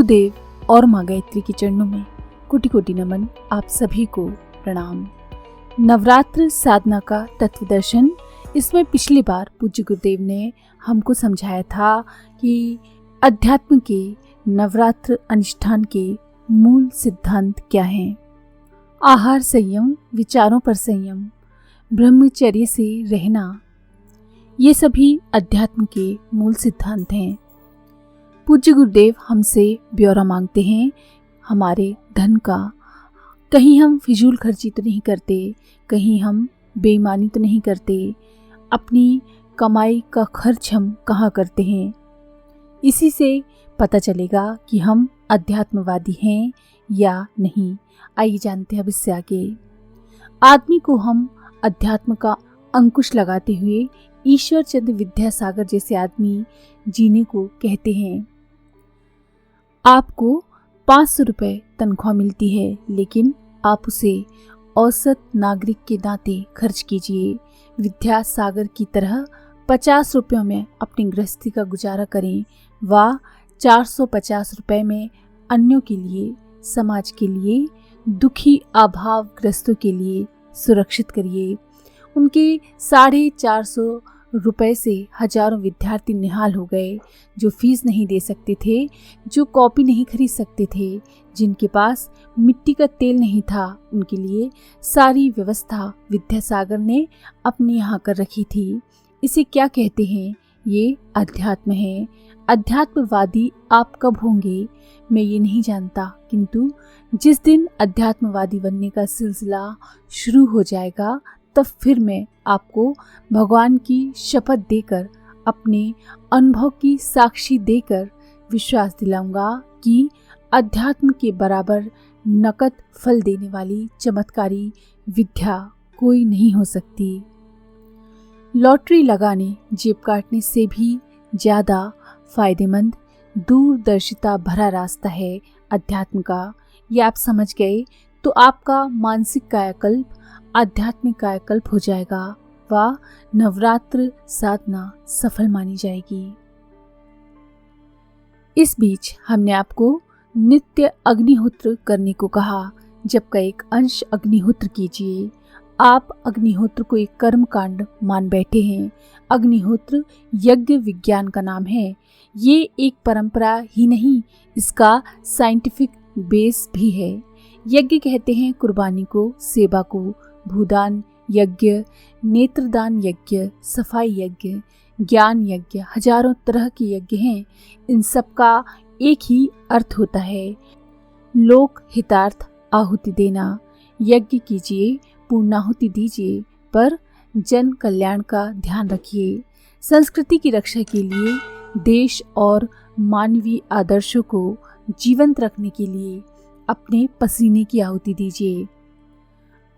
गुरुदेव और माँ गायत्री के चरणों में कोटि कोटि नमन। आप सभी को प्रणाम। नवरात्र साधना का तत्व दर्शन, इसमें पिछली बार पूज्य गुरुदेव ने हमको समझाया था कि अध्यात्म के नवरात्र अनुष्ठान के मूल सिद्धांत क्या हैं। आहार संयम, विचारों पर संयम, ब्रह्मचर्य से रहना, ये सभी अध्यात्म के मूल सिद्धांत हैं। पूज्य गुरुदेव हमसे ब्यौरा मांगते हैं हमारे धन का। कहीं हम फिजूल खर्ची तो नहीं करते, कहीं हम बेईमानी तो नहीं करते, अपनी कमाई का खर्च हम कहाँ करते हैं। इसी से पता चलेगा कि हम अध्यात्मवादी हैं या नहीं। आइए जानते हैं अब इससे आगे। आदमी को हम अध्यात्म का अंकुश लगाते हुए ईश्वर चंद्र विद्यासागर जैसे आदमी जीने को कहते हैं। आपको 500 रुपये तनख्वाह मिलती है, लेकिन आप उसे औसत नागरिक के नाते खर्च कीजिए। विद्यासागर की तरह 50 रुपयों में अपनी गृहस्थी का गुजारा करें व 450 रुपये में अन्यों के लिए, समाज के लिए, दुखी अभावग्रस्तों के लिए सुरक्षित करिए। उनके 450 रुपए से हजारों विद्यार्थी निहाल हो गए, जो फीस नहीं दे सकते थे, जो कॉपी नहीं खरीद सकते थे, जिनके पास मिट्टी का तेल नहीं था। उनके लिए सारी व्यवस्था विद्यासागर ने अपने यहाँ कर रखी थी। इसे क्या कहते हैं? ये अध्यात्म है। अध्यात्मवादी आप कब होंगे मैं ये नहीं जानता, किंतु जिस दिन अध्यात्मवादी बनने का सिलसिला शुरू हो जाएगा, तब फिर मैं आपको भगवान की शपथ देकर, अपने अनुभव की साक्षी देकर विश्वास दिलाऊंगा कि अध्यात्म के बराबर नकद फल देने वाली चमत्कारी विद्या कोई नहीं हो सकती। लॉटरी लगाने, जेब काटने से भी ज़्यादा फायदेमंद दूरदर्शिता भरा रास्ता है अध्यात्म का। ये आप समझ गए तो आपका मानसिक कायाकल्प आध्यात्मिक कायाकल्प हो जाएगा व नवरात्र साधना सफल मानी जाएगी। इस बीच हमने आपको नित्य अग्निहोत्र करने को कहा। जब का एक अंश अग्निहोत्र कीजिए। आप अग्निहोत्र को एक कर्म कांड मान बैठे हैं। अग्निहोत्र यज्ञ विज्ञान का नाम है। ये एक परंपरा ही नहीं, इसका साइंटिफिक बेस भी है। यज्ञ कहते हैं कुर्बानी को, सेवा को। भूदान यज्ञ, नेत्रदान यज्ञ, सफाई यज्ञ, ज्ञान यज्ञ, हजारों तरह के यज्ञ हैं। इन सब का एक ही अर्थ होता है, लोक हितार्थ आहुति देना। यज्ञ कीजिए, पूर्णाहुति दीजिए, पर जन कल्याण का ध्यान रखिए। संस्कृति की रक्षा के लिए, देश और मानवीय आदर्शों को जीवंत रखने के लिए अपने पसीने की आहुति दीजिए,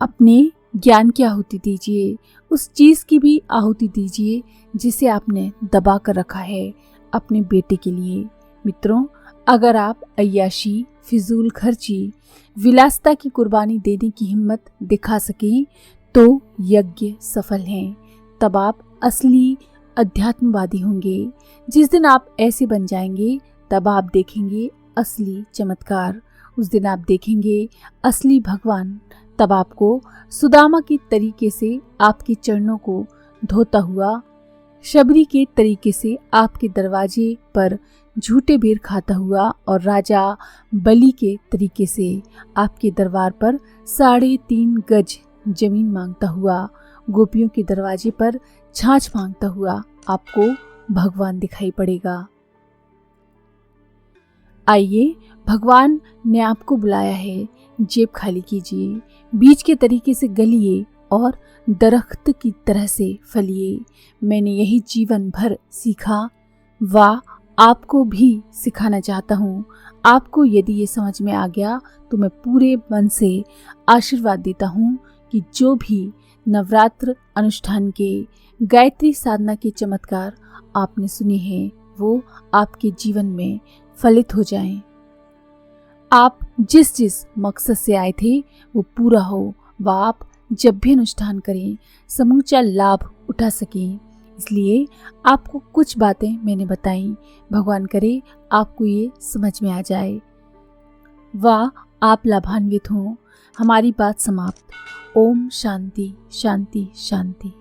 अपने ज्ञान की आहुति दीजिए, उस चीज़ की भी आहुति दीजिए जिसे आपने दबा कर रखा है, अपने बेटे के लिए। मित्रों, अगर आप अय्याशी, फिजूल खर्ची, विलासिता की कुर्बानी देने की हिम्मत दिखा सकें तो यज्ञ सफल हैं। तब आप असली अध्यात्मवादी होंगे। जिस दिन आप ऐसे बन जाएंगे, तब आप देखेंगे असली चमत्कार। उस दिन आप देखेंगे असली भगवान। तब आपको सुदामा के तरीके से आपके चरणों को धोता हुआ, शबरी के तरीके से आपके दरवाजे पर झूठे बेर खाता हुआ और राजा बलि के तरीके से आपके दरबार पर 3.5 गज जमीन मांगता हुआ, गोपियों के दरवाजे पर छाछ मांगता हुआ आपको भगवान दिखाई पड़ेगा। आइए, भगवान ने आपको बुलाया है। जेब खाली कीजिए, बीज के तरीके से गलिए और दरख्त की तरह से फलिए। मैंने यही जीवन भर सीखा व आपको भी सिखाना चाहता हूँ। आपको यदि ये समझ में आ गया तो मैं पूरे मन से आशीर्वाद देता हूँ कि जो भी नवरात्र अनुष्ठान के, गायत्री साधना के चमत्कार आपने सुने हैं, वो आपके जीवन में फलित हो जाएं। आप जिस जिस मकसद से आए थे वो पूरा हो व आप जब भी अनुष्ठान करें समूचा लाभ उठा सकें। इसलिए आपको कुछ बातें मैंने बताई। भगवान करे आपको ये समझ में आ जाए। वाह, आप लाभान्वित हों। हमारी बात समाप्त। ओम शांति शांति शांति।